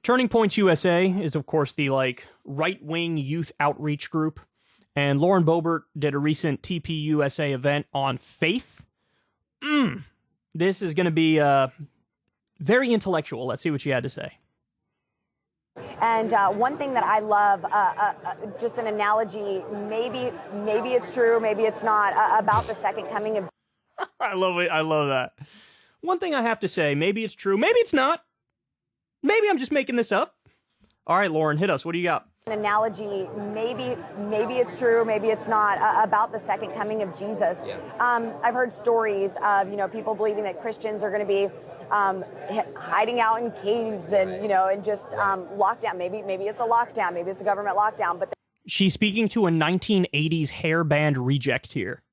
Turning Points USA is, of course, the right-wing youth outreach group. And Lauren Boebert did a recent TPUSA event on faith. This is going to be very intellectual. Let's see what she had to say. And one thing that I love, just an analogy, maybe it's true, maybe it's not, about the second coming of... I love it. I love that. One thing I have to say, maybe it's true, maybe it's not. Maybe I'm just making this up. All right, Lauren, hit us. What do you got? An analogy, maybe it's true, maybe it's not, about the second coming of Jesus. Yeah. I've heard stories of, people believing that Christians are going to be hiding out in caves and, and just lockdown. Maybe it's a lockdown, maybe it's a government lockdown. But she's speaking to a 1980s hair band reject here.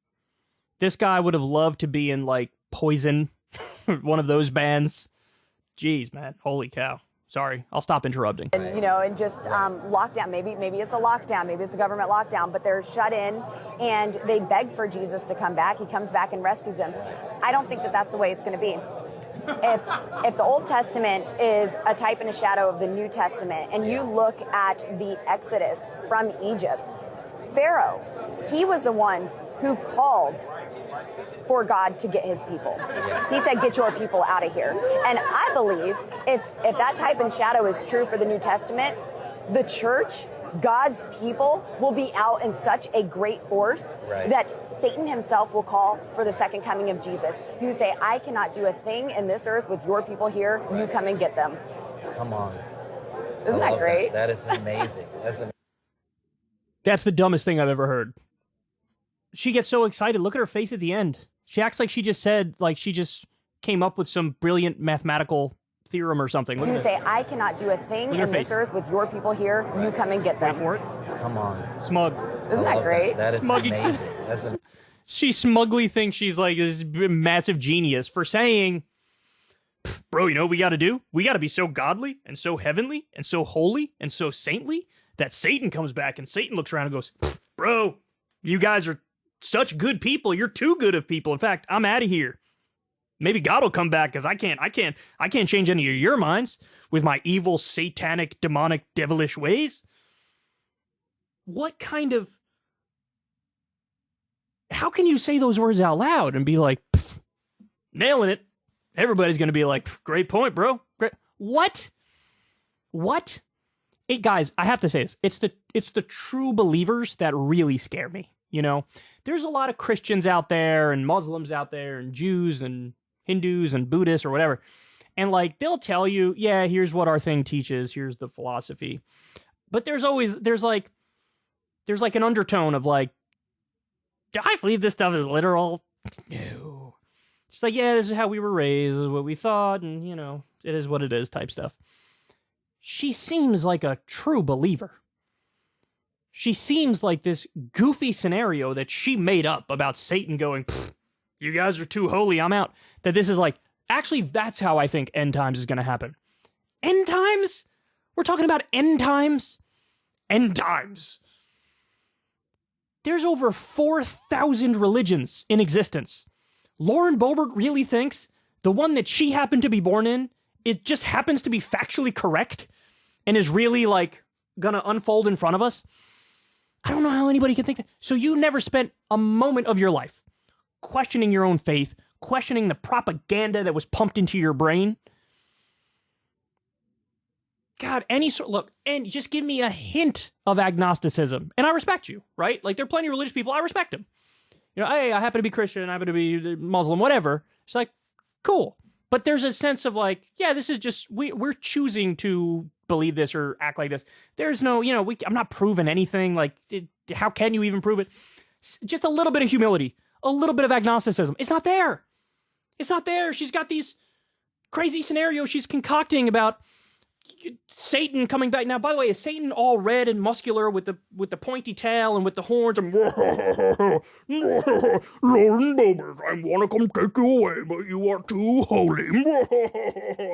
This guy would have loved to be in, Poison, one of those bands. Jeez, man. Holy cow. Sorry, I'll stop interrupting. And, and just lockdown. Maybe it's a lockdown. Maybe it's a government lockdown. But they're shut in, and they beg for Jesus to come back. He comes back and rescues them. I don't think that that's the way it's going to be. If the Old Testament is a type and a shadow of the New Testament, and you look at the Exodus from Egypt, Pharaoh, he was the one who called for God to get his people. He said, get your people out of here. And I believe if that type and shadow is true for the New Testament, the church, God's people, will be out in such a great force that Satan himself will call for the second coming of Jesus. He would say, I cannot do a thing in this earth with your people here. You come and get them. Come on. Isn't that great? That is amazing. That's the dumbest thing I've ever heard. She gets so excited. Look at her face at the end. She acts like she just said, she just came up with some brilliant mathematical theorem or something. You say, I cannot do a thing in this earth with your people here. You come and get them. Wait for it. Come on. Smug. Isn't that great? That is amazing. She smugly thinks she's this massive genius for saying, bro, you know what we got to do? We got to be so godly and so heavenly and so holy and so saintly that Satan comes back and Satan looks around and goes, bro, you guys are such good people. You're too good of people. In fact, I'm out of here. Maybe God will come back because I can't change any of your minds with my evil, satanic, demonic, devilish ways. What kind of... How can you say those words out loud and be nailing it? Everybody's going to be great point, bro. Great. What? Hey, guys, I have to say this. It's the true believers that really scare me. There's a lot of Christians out there and Muslims out there and Jews and Hindus and Buddhists or whatever. And they'll tell you, yeah, here's what our thing teaches. Here's the philosophy. But there's an undertone of do I believe this stuff is literal? No. It's yeah, this is how we were raised. This is what we thought. And, it is what it is type stuff. She seems like a true believer. She seems like this goofy scenario that she made up about Satan going, you guys are too holy, I'm out. That this is actually, that's how I think end times is going to happen. End times? We're talking about end times? End times. There's over 4,000 religions in existence. Lauren Boebert really thinks the one that she happened to be born in, it just happens to be factually correct and is really going to unfold in front of us? I don't know how anybody can think that. So you never spent a moment of your life questioning your own faith, questioning the propaganda that was pumped into your brain? God, look, and just give me a hint of agnosticism, and I respect you, right? There are plenty of religious people, I respect them. Hey, I happen to be Christian, I happen to be Muslim, whatever. It's cool. But there's a sense of yeah, this is just, we're choosing to believe this or act like this. There's no, I'm not proving anything. How can you even prove it? Just a little bit of humility, a little bit of agnosticism. It's not there. It's not there. She's got these crazy scenarios she's concocting about Satan coming back. Now, by the way, is Satan all red and muscular with the pointy tail and with the horns and Lauren Boebert, I want to come take you away, but you are too holy.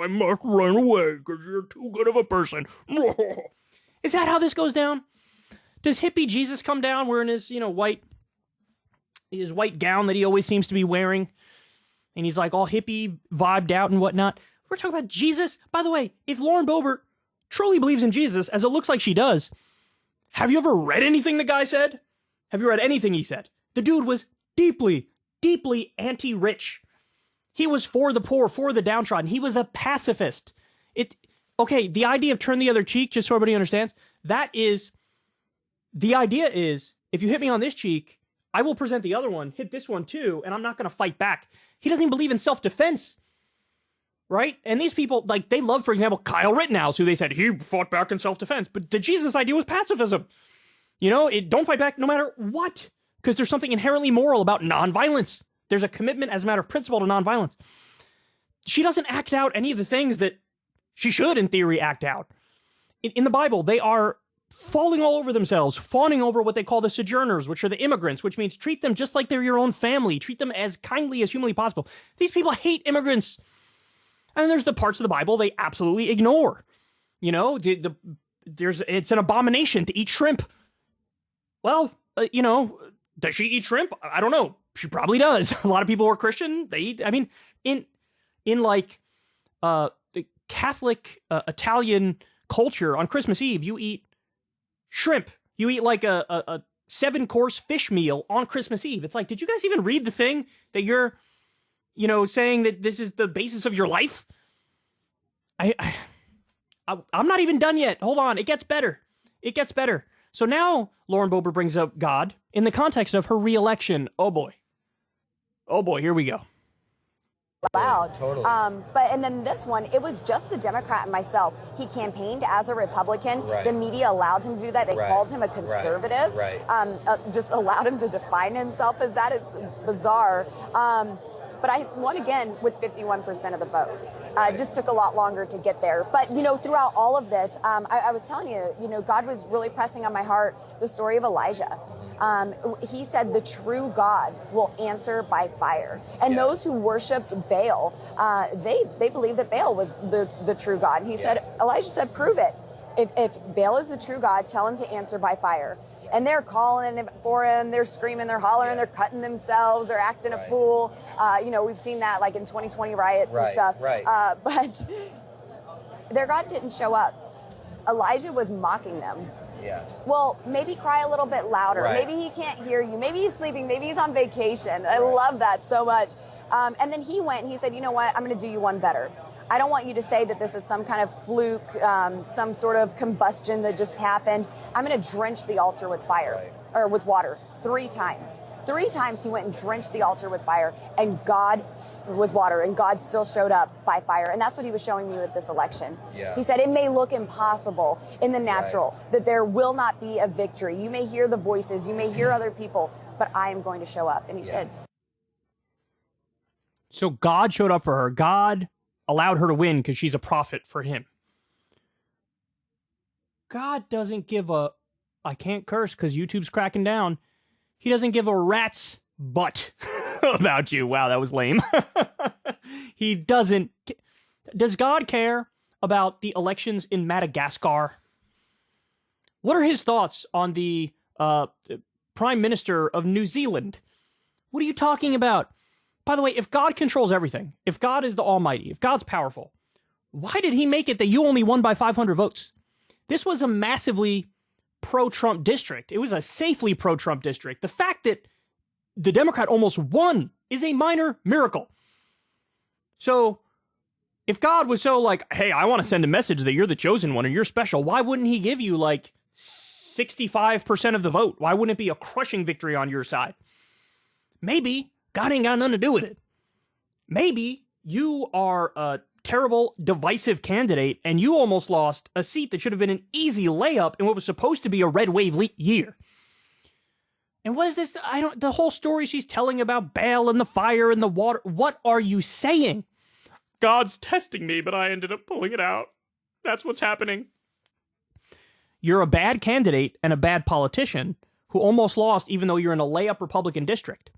I must run away because you're too good of a person. Is that how this goes down? Does hippie Jesus come down wearing his white gown that he always seems to be wearing, and he's all hippie vibed out and whatnot? We're talking about Jesus. By the way, if Lauren Boebert truly believes in Jesus, as it looks like she does, have you ever read anything the guy said? Have you read anything he said? The dude was deeply, deeply anti-rich. He was for the poor, for the downtrodden. He was a pacifist. Okay, the idea of turn the other cheek, just so everybody understands, the idea is, if you hit me on this cheek, I will present the other one, hit this one too, and I'm not going to fight back. He doesn't even believe in self-defense, right? And these people, like, they love, for example, Kyle Rittenhouse, who they said he fought back in self-defense. But the Jesus idea was pacifism. You know, don't fight back no matter what, because there's something inherently moral about nonviolence. There's a commitment as a matter of principle to nonviolence. She doesn't act out any of the things that she should, in theory, act out. In the Bible, they are falling all over themselves, fawning over what they call the sojourners, which are the immigrants, which means treat them just like they're your own family. Treat them as kindly as humanly possible. These people hate immigrants. And then there's the parts of the Bible they absolutely ignore. You know, it's an abomination to eat shrimp. Well, you know, does she eat shrimp? I don't know. She probably does. A lot of people who are Christian, they eat, I mean, in like the Catholic Italian culture, on Christmas Eve, you eat shrimp. You eat like a 7-course fish meal on Christmas Eve. It's like, did you guys even read the thing that you're, you know, saying that this is the basis of your life? I'm not even done yet. Hold on. It gets better. It gets better. So now Lauren Boebert brings up God in the context of her re-election. Oh boy. Oh boy, here we go. Loud. Totally. And then this one, it was just the Democrat and myself. He campaigned as a Republican. Right. The media allowed him to do that. They called him a conservative. Right. Just allowed him to define himself as that. It's bizarre. But I won again with 51% of the vote. It just took a lot longer to get there. But, you know, throughout all of this, I was telling you, you know, God was really pressing on my heart the story of Elijah. He said the true God will answer by fire. And those who worshipped Baal, they believed that Baal was the true God. And he said, Elijah said, prove it. If Baal is the true God, tell him to answer by fire. And they're calling for him, they're screaming, they're hollering, they're cutting themselves, they're acting a fool. You know, we've seen that like in 2020 riots and stuff. But their God didn't show up. Elijah was mocking them. Yeah. Well, maybe cry a little bit louder. Maybe he can't hear you. Maybe he's sleeping. Maybe he's on vacation. I love that so much. And then he went and he said, you know what? I'm going to do you one better. I don't want you to say that this is some kind of fluke, some sort of combustion that just happened. I'm going to drench the altar with fire or with water 3 times. 3 times he went and drenched the altar with fire and with water, and God still showed up by fire. And that's what he was showing me with this election. He said it may look impossible in the natural, that there will not be a victory. You may hear the voices, you may hear other people, but I am going to show up. And he did. So God showed up for her. God allowed her to win because she's a prophet for him. God doesn't give a, I can't curse because YouTube's cracking down. He doesn't give a rat's butt about you. Wow, that was lame. He doesn't. Does God care about the elections in Madagascar? What are his thoughts on the Prime Minister of New Zealand? What are you talking about? By the way, if God controls everything, if God is the Almighty, if God's powerful, why did he make it that you only won by 500 votes? This was a massively pro-Trump district. It was a safely pro-Trump district. The fact that the Democrat almost won is a minor miracle. So if God was so like, hey, I want to send a message that you're the chosen one or you're special, why wouldn't he give you like 65% of the vote? Why wouldn't it be a crushing victory on your side? Maybe God ain't got nothing to do with it. Maybe you are a terrible, divisive candidate and you almost lost a seat that should have been an easy layup in what was supposed to be a red wave year. And what is this? The whole story she's telling about Baal and the fire and the water. What are you saying? God's testing me, but I ended up pulling it out. That's what's happening. You're a bad candidate and a bad politician who almost lost even though you're in a layup Republican district.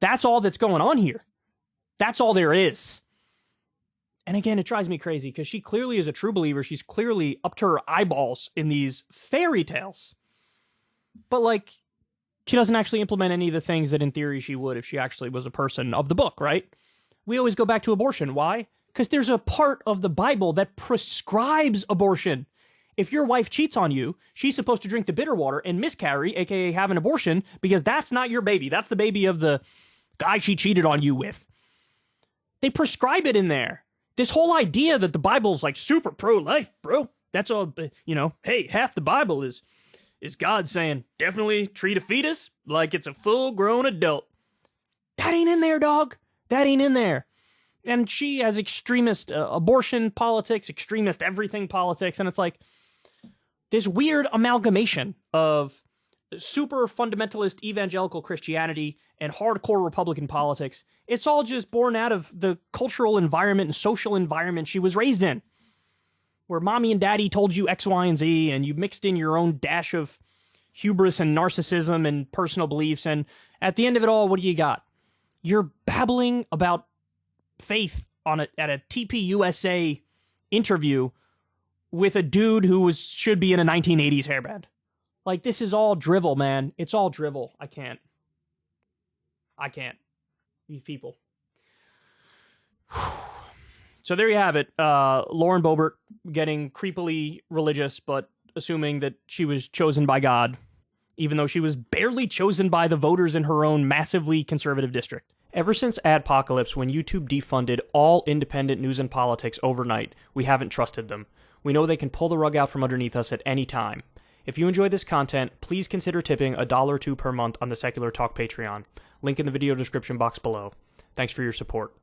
That's all that's going on here. That's all there is. And again, it drives me crazy because she clearly is a true believer. She's clearly up to her eyeballs in these fairy tales. But like, she doesn't actually implement any of the things that in theory she would if she actually was a person of the book, right? We always go back to abortion. Why? Because there's a part of the Bible that prescribes abortion. If your wife cheats on you, she's supposed to drink the bitter water and miscarry, aka have an abortion, because that's not your baby. That's the baby of the guy she cheated on you with. They prescribe it in there. This whole idea that the Bible's like super pro-life, bro. That's all, hey, half the Bible is God saying, definitely treat a fetus like it's a full-grown adult. That ain't in there, dog. That ain't in there. And she has extremist abortion politics, extremist everything politics, and it's like this weird amalgamation of super fundamentalist evangelical Christianity and hardcore Republican politics. It's all just born out of the cultural environment and social environment she was raised in, where mommy and daddy told you X, Y, and Z, and you mixed in your own dash of hubris and narcissism and personal beliefs, and at the end of it all, what do you got? You're babbling about faith at a TPUSA interview with a dude who should be in a 1980s hairband. Like, this is all drivel, man. It's all drivel. I can't. These people. So there you have it. Lauren Boebert getting creepily religious, but assuming that she was chosen by God, even though she was barely chosen by the voters in her own massively conservative district. Ever since Adpocalypse, when YouTube defunded all independent news and politics overnight, we haven't trusted them. We know they can pull the rug out from underneath us at any time. If you enjoy this content, please consider tipping $1 or $2 per month on the Secular Talk Patreon. Link in the video description box below. Thanks for your support.